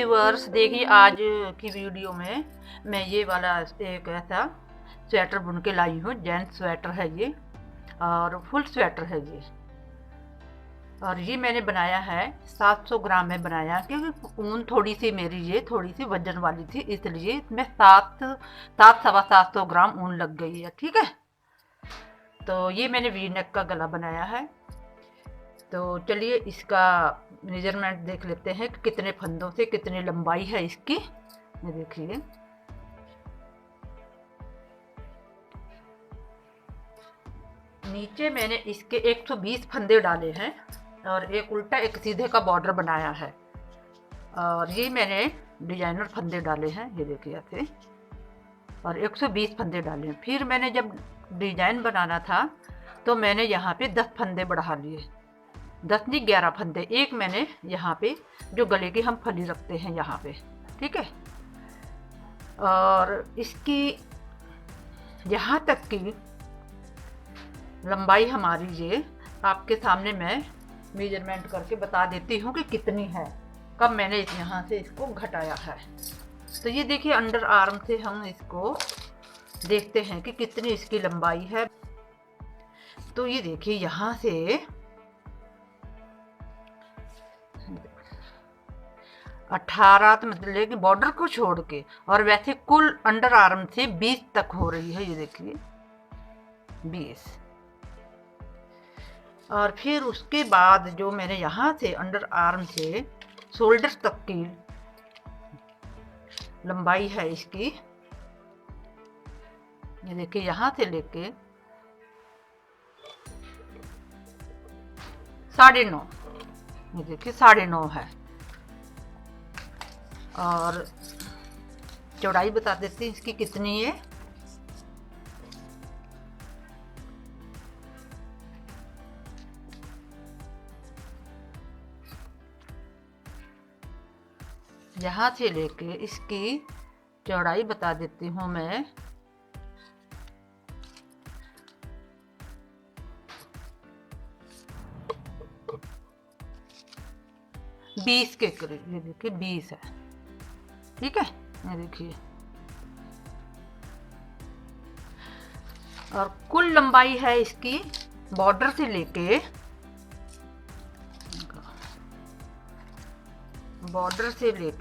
Viewers, देखिए आज की वीडियो में मैं ये वाला एक ऐसा स्वेटर बुन के लाई हूँ। जेंट्स स्वेटर है ये और फुल स्वेटर है ये। और ये मैंने बनाया है 700 ग्राम में बनाया, क्योंकि ऊन थोड़ी सी मेरी ये थोड़ी सी वजन वाली थी, इसलिए इसमें 700-750 ग्राम ऊन लग गई है। ठीक है, तो ये मैंने वी नेक का गला बनाया है। तो चलिए इसका मेजरमेंट देख लेते हैं कि कितने फंदों से कितनी लंबाई है इसकी। ये देखिए, नीचे मैंने इसके 120 फंदे डाले हैं और एक उल्टा एक सीधे का बॉर्डर बनाया है। और ये मैंने डिजाइनर फंदे डाले हैं, ये देखिए ऐसे, और 120 फंदे डाले हैं। फिर मैंने जब डिजाइन बनाना था तो मैंने यहाँ पे 10 फंदे बढ़ा लिए, 10 नहीं 11 फंदे। एक मैंने यहाँ पे जो गले की हम फली रखते हैं यहाँ पे, ठीक है। और इसकी यहाँ तक की लंबाई हमारी ये आपके सामने मैं मेजरमेंट करके बता देती हूँ कि कितनी है, कब मैंने यहाँ से इसको घटाया है। तो ये देखिए, अंडर आर्म से हम इसको देखते हैं कि कितनी इसकी लंबाई है। तो ये देखिए, यहाँ से 18 तो मतलब कि बॉर्डर को छोड़ के, और वैसे कुल अंडर आर्म से 20 तक हो रही है। ये देखिए 20। और फिर उसके बाद जो मैंने यहाँ से अंडर आर्म से शोल्डर तक की लंबाई है इसकी, ये देखिए यहाँ से लेके 9.5, ये देखिए 9.5 है। और चौड़ाई बता देती हूँ इसकी कितनी है। यहाँ से लेके इसकी चौड़ाई बता देती हूँ मैं, 20 के करीब। ये देखिए 20 है, ठीक है। ये देखिए, और कुल लंबाई है इसकी बॉर्डर से लेके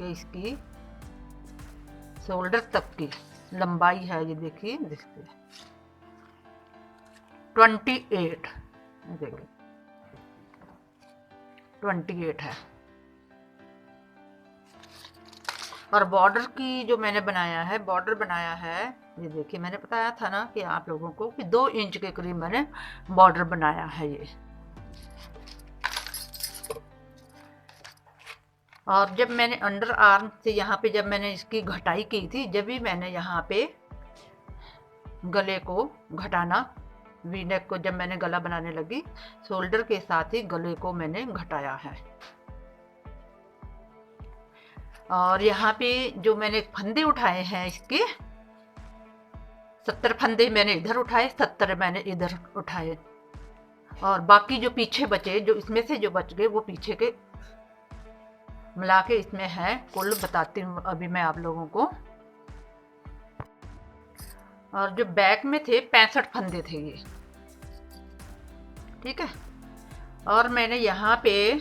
इसकी शोल्डर तक की लंबाई है, ये देखिए 28। देखिए 28 है। और बॉर्डर की जो मैंने बॉर्डर बनाया है, ये देखिए, मैंने बताया था ना कि आप लोगों को कि 2 इंच के करीब मैंने बॉर्डर बनाया है ये। और जब मैंने अंडर आर्म से यहाँ पे जब मैंने इसकी घटाई की थी, जब भी मैंने यहाँ पे गले को घटाना, वी नेक को जब मैंने गला बनाने लगी, शोल्डर के साथ ही गले को मैंने घटाया है। और यहाँ पे जो मैंने फंदे उठाए हैं इसके 70 फंदे मैंने इधर उठाए, 70 मैंने इधर उठाए। और बाकी जो पीछे बचे, जो इसमें से जो बच गए, वो पीछे के मिला के इसमें है। कुल बताती हूँ अभी मैं आप लोगों को। और जो बैक में थे 65 फंदे थे ये, ठीक है। और मैंने यहाँ पे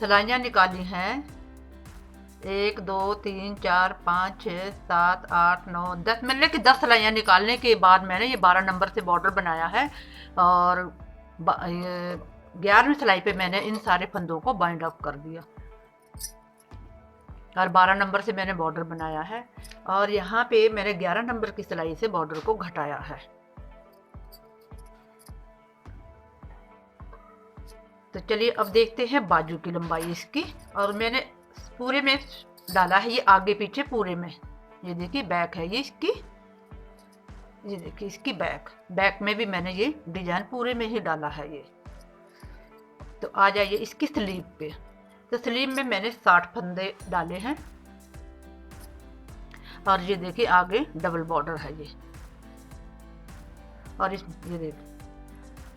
सिलाइयाँ निकाली हैं 1 2 3 4 5 6 7 8 9 10, मतलब कि 10 सिलाइयाँ निकालने के बाद मैंने ये 12 नंबर से बॉर्डर बनाया है। और 11वीं सिलाई पे मैंने इन सारे फंदों को बाइंड अप कर दिया और 12 नंबर से मैंने बॉर्डर बनाया है। और यहाँ पे मैंने 11 नंबर की सिलाई से बॉर्डर को घटाया है। तो चलिए अब देखते हैं बाजू की लंबाई इसकी। और मैंने पूरे में डाला है, ये आगे पीछे पूरे में। ये देखिए बैक है ये इसकी, ये देखिए इसकी बैक में भी मैंने ये डिजाइन पूरे में ही डाला है ये। तो आ जाइए इसकी स्लीव पे। तो स्लीव में मैंने 60 फंदे डाले हैं। और ये देखिए आगे डबल बॉर्डर है ये। और ये देखिए,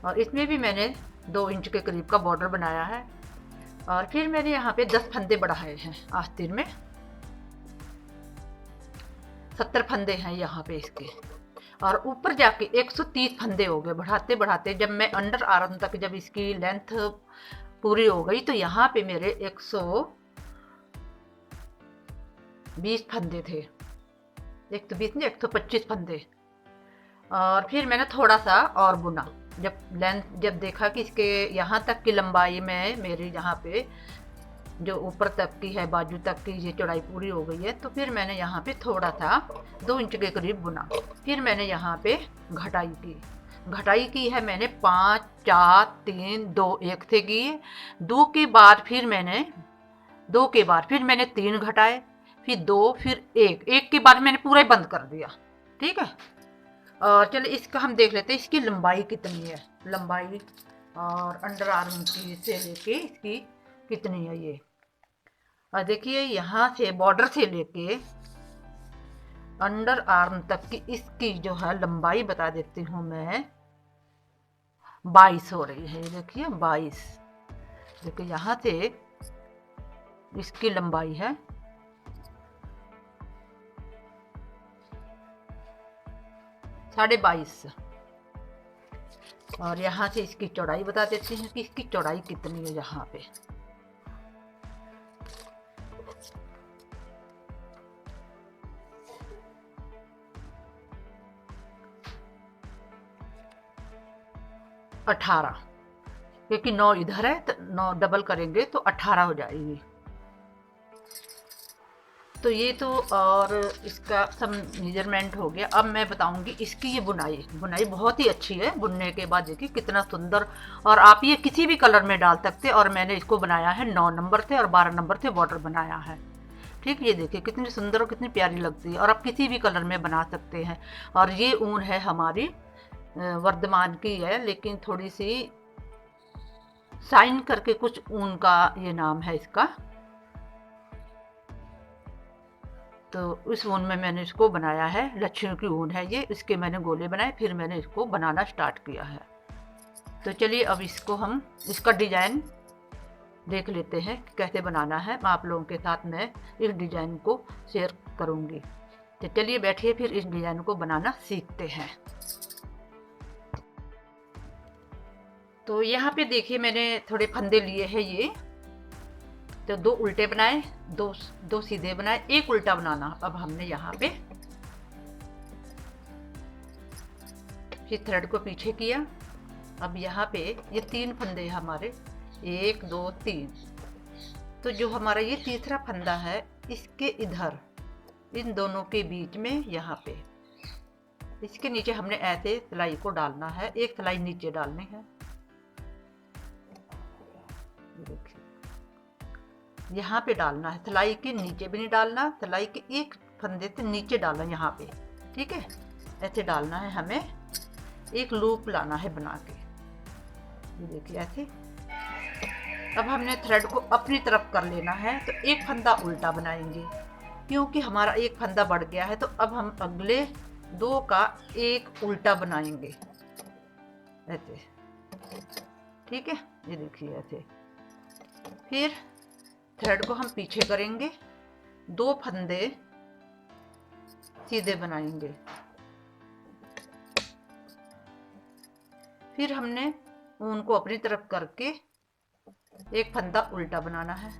और इसमें भी मैंने 2 इंच के करीब का बॉर्डर बनाया है। और फिर मैंने यहाँ पे 10 फंदे बढ़ाए हैं आस्तीन में। 70 फंदे हैं यहाँ पे इसके, और ऊपर जाके 130 फंदे हो गए बढ़ाते बढ़ाते। जब मैं अंडर आर्म तक जब इसकी लेंथ पूरी हो गई तो यहाँ पे मेरे 120 फंदे थे, 120 नहीं 125 फंदे। और फिर मैंने थोड़ा सा और बुना, जब देखा कि इसके यहाँ तक की लंबाई में मेरी यहाँ पे जो ऊपर तक की है, बाजू तक की ये चौड़ाई पूरी हो गई है, तो फिर मैंने यहाँ पे थोड़ा सा 2 इंच के करीब बुना। फिर मैंने यहाँ पे घटाई की है मैंने 5 4 3 2 1 से की है। 2 के बाद फिर मैंने 3 घटाए, फिर 2, फिर 1 के बाद मैंने पूरा ही बंद कर दिया। ठीक है, और चलिए इसका हम देख लेते हैं इसकी लंबाई कितनी है, लंबाई और अंडर आर्म की से लेके इसकी कितनी है ये। और देखिए यहाँ से बॉर्डर से लेके अंडर आर्म तक की इसकी जो है लंबाई बता देती हूँ मैं, 22 हो रही है। देखिए 22, देखिए यहाँ से इसकी लंबाई है 22.5, और यहाँ से इसकी चौड़ाई बता देती हैं कि इसकी चौड़ाई कितनी है। यहाँ पे अठारह, क्योंकि 9 इधर है तो 9 डबल करेंगे तो 18 हो जाएगी। तो ये तो और इसका सब मेजरमेंट हो गया। अब मैं बताऊंगी इसकी ये बुनाई बहुत ही अच्छी है। बुनने के बाद देखिए कितना सुंदर, और आप ये किसी भी कलर में डाल सकते हैं। और मैंने इसको बनाया है 9 नंबर से और 12 नंबर से बॉर्डर बनाया है। ठीक, ये देखिए कितनी सुंदर और कितनी प्यारी लगती है, और आप किसी भी कलर में बना सकते हैं। और ये ऊन है हमारी वर्धमान की है, लेकिन थोड़ी सी साइन करके कुछ ऊन का ये नाम है इसका। तो इस ऊन में मैंने इसको बनाया है, लच्छियों की ऊन है ये, इसके मैंने गोले बनाए, फिर मैंने इसको बनाना स्टार्ट किया है। तो चलिए अब इसको हम इसका डिजाइन देख लेते हैं कैसे बनाना है। आप लोगों के साथ मैं इस डिजाइन को शेयर करूंगी। तो चलिए बैठिए फिर इस डिजाइन को बनाना सीखते हैं। तो यहाँ पे देखिए मैंने थोड़े फंदे लिए हैं ये, तो 2 उल्टे बनाए, दो सीधे बनाए, 1 उल्टा बनाना। अब हमने यहाँ पे फिर थ्रेड को पीछे किया। अब यहाँ पे ये 3 फंदे हमारे, 1 2 3। तो जो हमारा ये तीसरा फंदा है इसके इधर इन दोनों के बीच में यहाँ पे इसके नीचे हमने ऐसे सिलाई को डालना है, 1 सिलाई नीचे डालनी है। देखिए यहाँ पे डालना है, सिलाई के नीचे भी नहीं डालना, सिलाई के 1 फंदे से नीचे डालना यहाँ पे। ठीक है, ऐसे डालना है हमें, एक लूप लाना है बना के। ये देखिए ऐसे। अब हमने थ्रेड को अपनी तरफ कर लेना है, तो 1 फंदा उल्टा बनाएंगे, क्योंकि हमारा 1 फंदा बढ़ गया है। तो अब हम अगले 2 का 1 उल्टा बनाएंगे ऐसे। ठीक है, ये देखिए ऐसे। फिर थ्रेड को हम पीछे करेंगे, 2 फंदे सीधे बनाएंगे। फिर हमने ऊन को अपनी तरफ करके 1 फंदा उल्टा बनाना है।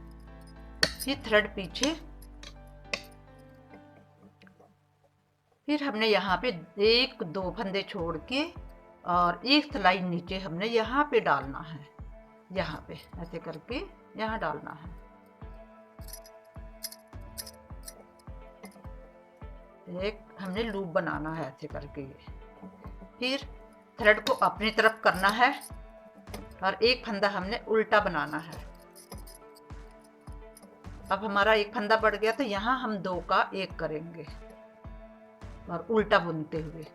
फिर थ्रेड पीछे, फिर हमने यहाँ पे 1 2 फंदे छोड़ के और 1 सिलाई नीचे हमने यहाँ पे डालना है, यहाँ पे ऐसे करके यहाँ डालना है। एक हमने लूप बनाना है ऐसे करके ये। फिर थ्रेड को अपनी तरफ करना है और 1 फंदा हमने उल्टा बनाना है। अब हमारा 1 फंदा बढ़ गया, तो यहाँ हम 2 का 1 करेंगे और उल्टा बुनते हुए।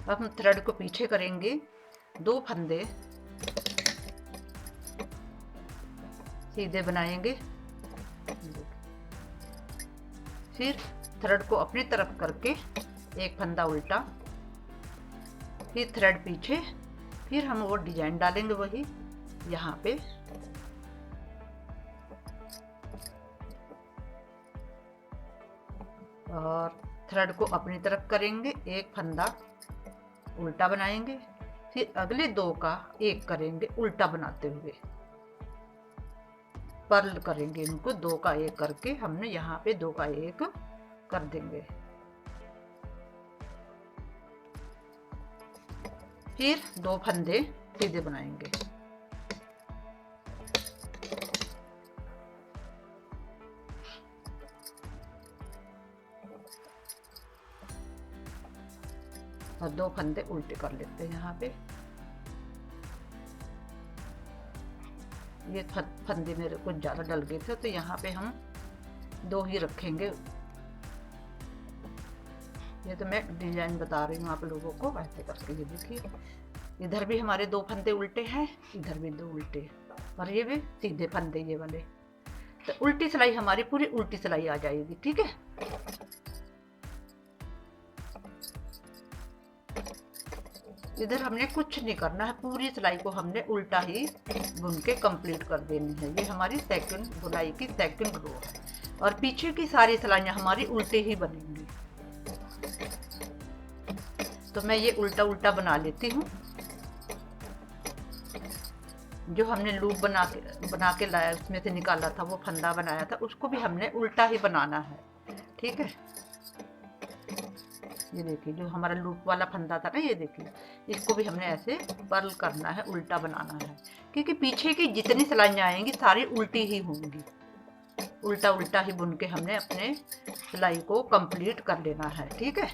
अब हम थ्रेड को पीछे करेंगे, 2 फंदे सीधे बनाएंगे। फिर थ्रेड को अपनी तरफ करके 1 फंदा उल्टा, फिर थ्रेड पीछे, फिर हम वो डिजाइन डालेंगे वही यहाँ पे और थ्रेड को अपनी तरफ करेंगे, एक फंदा उल्टा बनाएंगे, फिर अगले दो का एक करेंगे उल्टा बनाते हुए, पर्ल करेंगे इनको, दो का एक करके हमने यहाँ पे दो का एक कर देंगे। फिर दो फंदे सीधे बनाएंगे। और दो फंदे उल्टे कर लेते हैं यहाँ पे। ये फंदे मेरे कुछ ज़्यादा डल गए थे तो यहाँ पे हम दो ही रखेंगे। ये तो मैं डिजाइन बता रही हूँ आप लोगों को, ऐसे करके। ये देखिए इधर भी हमारे दो फंदे उल्टे हैं, इधर भी दो उल्टे, और ये भी सीधे फंदे ये वाले। तो उल्टी सिलाई हमारी पूरी उल्टी सिलाई आ जाएगी, ठीक है। इधर हमने कुछ नहीं करना है, पूरी सिलाई को हमने उल्टा ही बुन के कंप्लीट कर देनी है। ये हमारी सेकंड बुनाई की सेकंड रो है और पीछे की सारी सिलाइयाँ हमारी उल्टी ही बनेंगी। तो मैं ये उल्टा उल्टा बना लेती हूँ। जो हमने लूप बना के लाया, उसमें से निकाला था, वो फंदा बनाया था, उसको भी हमने उल्टा ही बनाना है, ठीक है। ये देखिए जो हमारा लूप वाला फंदा था ना, ये देखिए इसको भी हमने ऐसे पर्ल करना है, उल्टा बनाना है, क्योंकि पीछे की जितनी सिलाइयाँ आएंगी सारी उल्टी ही होंगी। उल्टा उल्टा ही बुन के हमने अपने सिलाई को कंप्लीट कर लेना है, ठीक है।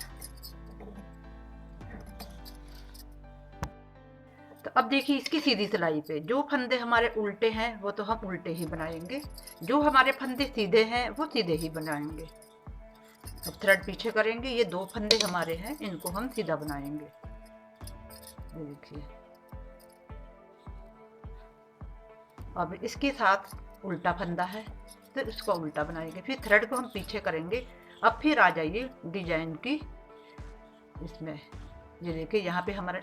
तो अब देखिए इसकी सीधी सिलाई पे जो फंदे हमारे उल्टे हैं वो तो हम उल्टे ही बनाएंगे, जो हमारे फंदे सीधे हैं वो सीधे ही बनाएंगे। अब थ्रेड पीछे करेंगे, ये दो फंदे हमारे हैं, इनको हम सीधा बनाएंगे। ये देखिए अब इसके साथ उल्टा फंदा है तो इसको उल्टा बनाएंगे, फिर थ्रेड को हम पीछे करेंगे। अब फिर आ जाइए डिजाइन की इसमें। ये देखिए यहाँ पे हमारा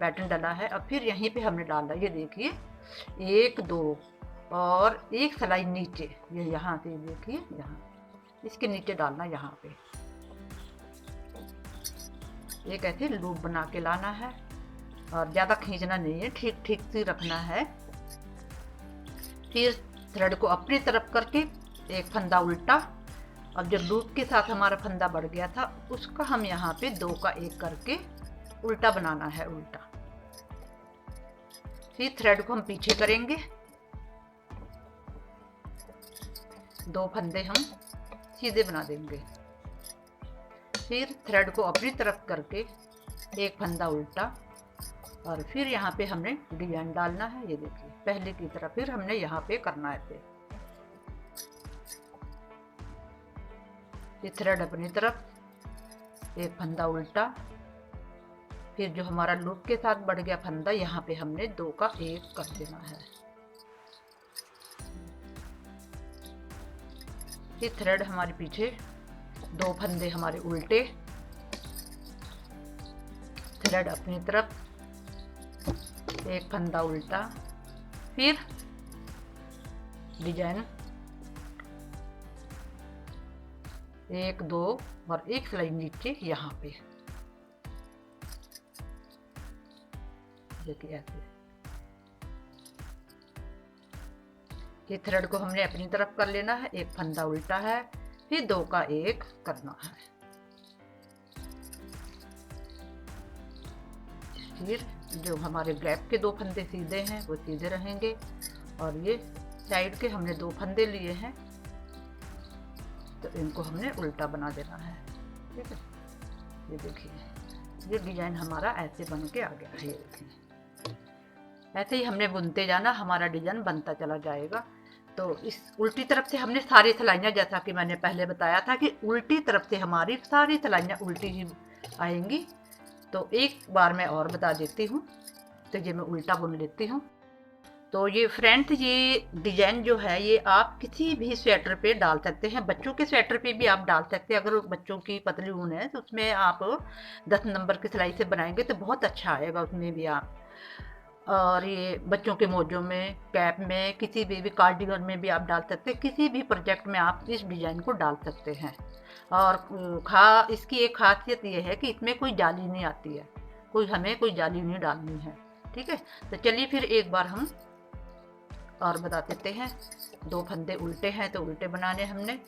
पैटर्न डला है, अब फिर यहीं पे हमने डाला, ये देखिए एक दो और एक सिलाई नीचे, ये यहाँ से देखिए यहाँ इसके नीचे डालना, यहाँ पे एक ऐसे लूप बना के लाना है और ज़्यादा खींचना नहीं है, ठीक ठीक से रखना है। फिर थ्रेड को अपनी तरफ करके एक फंदा उल्टा, अब जो लूप के साथ हमारा फंदा बढ़ गया था उसका हम यहाँ पे दो का एक करके उल्टा बनाना है, उल्टा। फिर थ्रेड को हम पीछे करेंगे, दो फंदे हम सीधे बना देंगे। फिर थ्रेड को अपनी तरफ करके एक फंदा उल्टा और फिर यहाँ पे हमने डिजाइन डालना है। ये देखिए पहले की तरह फिर हमने यहाँ पे करना है। ये थ्रेड अपनी तरफ, एक फंदा उल्टा, फिर जो हमारा लूप के साथ बढ़ गया फंदा यहाँ पे हमने दो का एक कर देना है। ये थ्रेड हमारे पीछे, दो फंदे हमारे उल्टे, थ्रेड अपनी तरफ, एक फंदा उल्टा, फिर डिजाइन एक दो और एक सिलाई नीचे यहाँ पे, देखिए ऐसे। ये थ्रेड को हमने अपनी तरफ कर लेना है, एक फंदा उल्टा है, फिर दो का एक करना है। फिर जो हमारे गैप के दो फंदे सीधे हैं वो सीधे रहेंगे और ये साइड के हमने दो फंदे लिए हैं तो इनको हमने उल्टा बना देना है, ठीक है। ये देखिए ये डिजाइन हमारा ऐसे बन के आ गया है। ये देखिए ऐसे ही हमने बुनते जाना, हमारा डिजाइन बनता चला जाएगा। तो इस उल्टी तरफ से हमने सारी सिलाइयाँ, जैसा कि मैंने पहले बताया था कि उल्टी तरफ से हमारी सारी सिलाइयाँ उल्टी ही आएंगी। तो एक बार मैं और बता देती हूँ। तो ये मैं उल्टा बुन लेती हूँ। तो ये फ्रेंड्स ये डिजाइन जो है ये आप किसी भी स्वेटर पे डाल सकते हैं, बच्चों के स्वेटर पे भी आप डाल सकते हैं। अगर बच्चों की पतली ऊन है तो उसमें आप 10 नंबर की सिलाई से बनाएंगे तो बहुत अच्छा आएगा उसमें भी आप। और ये बच्चों के मोजों में, कैप में, किसी भी कार्डिगन में भी आप डाल सकते हैं, किसी भी प्रोजेक्ट में आप इस डिज़ाइन को डाल सकते हैं। और इसकी एक खासियत ये है कि इसमें कोई जाली नहीं आती है, हमें कोई जाली नहीं डालनी है। ठीक है, तो चलिए फिर एक बार हम और बता देते हैं। 2 फंदे उल्टे हैं तो उल्टे बनाने हमने,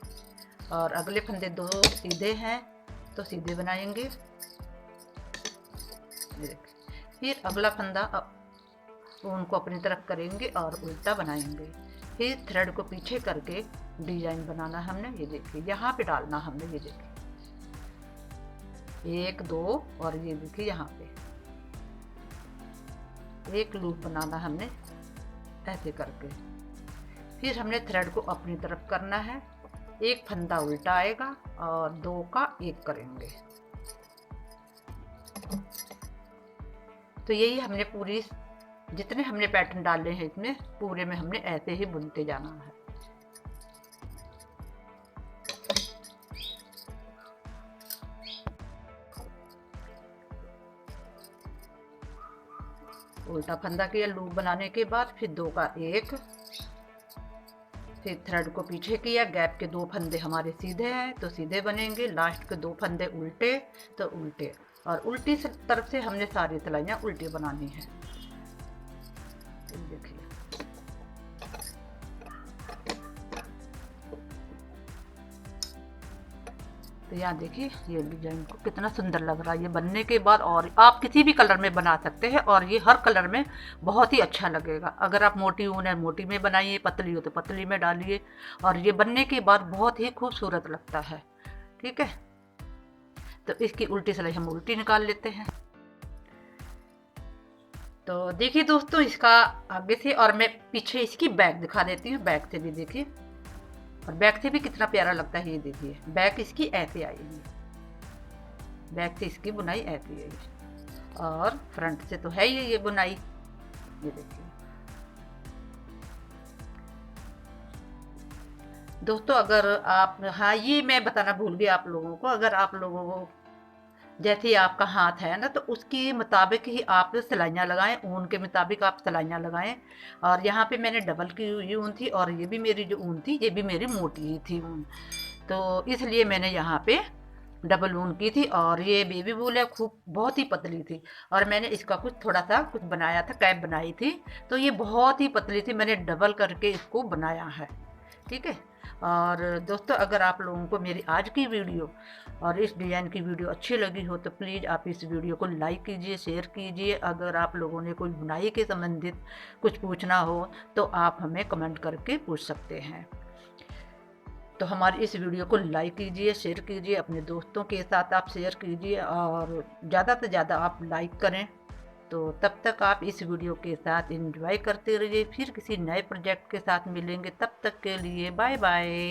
और अगले फंदे 2 सीधे हैं तो सीधे बनाएंगे। फिर अगला फंदा उनको अपनी तरफ करेंगे और उल्टा बनाएंगे। फिर थ्रेड को पीछे करके डिजाइन बनाना हमने, ये देखिए यहाँ पे डालना हमने, ये देखिए 1 2 और ये देखिए यहाँ पे एक लूप बनाना हमने ऐसे करके। फिर हमने थ्रेड को अपनी तरफ करना है, एक फंदा उल्टा आएगा और 2 का 1 करेंगे। तो यही हमने पूरी जितने हमने पैटर्न डाले हैं इसमें पूरे में हमने ऐसे ही बुनते जाना है। उल्टा फंदा किया लूप बनाने के बाद, फिर 2 का 1, फिर थ्रेड को पीछे किया, गैप के 2 फंदे हमारे सीधे हैं तो सीधे बनेंगे, लास्ट के 2 फंदे उल्टे तो उल्टे, और उल्टी तरफ से हमने सारी सिलाइयाँ उल्टी बनानी है। देखिए तो यहाँ देखिए ये डिजाइन को कितना सुंदर लग रहा है ये बनने के बाद। और आप किसी भी कलर में बना सकते हैं और ये हर कलर में बहुत ही अच्छा लगेगा। अगर आप मोटी ऊन है मोटी में बनाइए, पतली हो तो पतली में डालिए, और ये बनने के बाद बहुत ही खूबसूरत लगता है। ठीक है, तो इसकी उल्टी सिलाई हम उल्टी निकाल लेते हैं। तो देखिए दोस्तों इसका आगे से, और मैं पीछे इसकी बैक दिखा देती हूँ। बैक से भी देखिए, और बैक से भी कितना प्यारा लगता है। ये देखिए बैक इसकी ऐसे आएगी, बैक से इसकी बुनाई ऐसी आएगी, और फ्रंट से तो है ही ये बुनाई। ये देखिए दोस्तों, अगर आप, हाँ ये मैं बताना भूल गई आप लोगों को, अगर आप लोगों को जैसे आपका हाथ है ना तो उसके मुताबिक ही आप सिलाइयाँ लगाएं, ऊन के मुताबिक आप सिलाइयाँ लगाएं। और यहाँ पे मैंने डबल की हुई ऊन थी, और ये भी मेरी जो ऊन थी ये भी मेरी मोटी ही थी ऊन, तो इसलिए मैंने यहाँ पे डबल ऊन की थी। और ये बेबी वूल है, खूब बहुत ही पतली थी, और मैंने इसका थोड़ा सा कुछ बनाया था, कैप बनाई थी, तो ये बहुत ही पतली थी, मैंने डबल करके इसको बनाया है। ठीक है, और दोस्तों अगर आप लोगों को मेरी आज की वीडियो और इस डिज़ाइन की वीडियो अच्छी लगी हो तो प्लीज़ आप इस वीडियो को लाइक कीजिए, शेयर कीजिए। अगर आप लोगों ने कोई बुनाई के संबंधित कुछ पूछना हो तो आप हमें कमेंट करके पूछ सकते हैं। तो हमारी इस वीडियो को लाइक कीजिए, शेयर कीजिए, अपने दोस्तों के साथ आप शेयर कीजिए, और ज़्यादा से ज़्यादा आप लाइक करें। तो तब तक आप इस वीडियो के साथ एंजॉय करते रहिए, फिर किसी नए प्रोजेक्ट के साथ मिलेंगे, तब तक के लिए बाय बाय।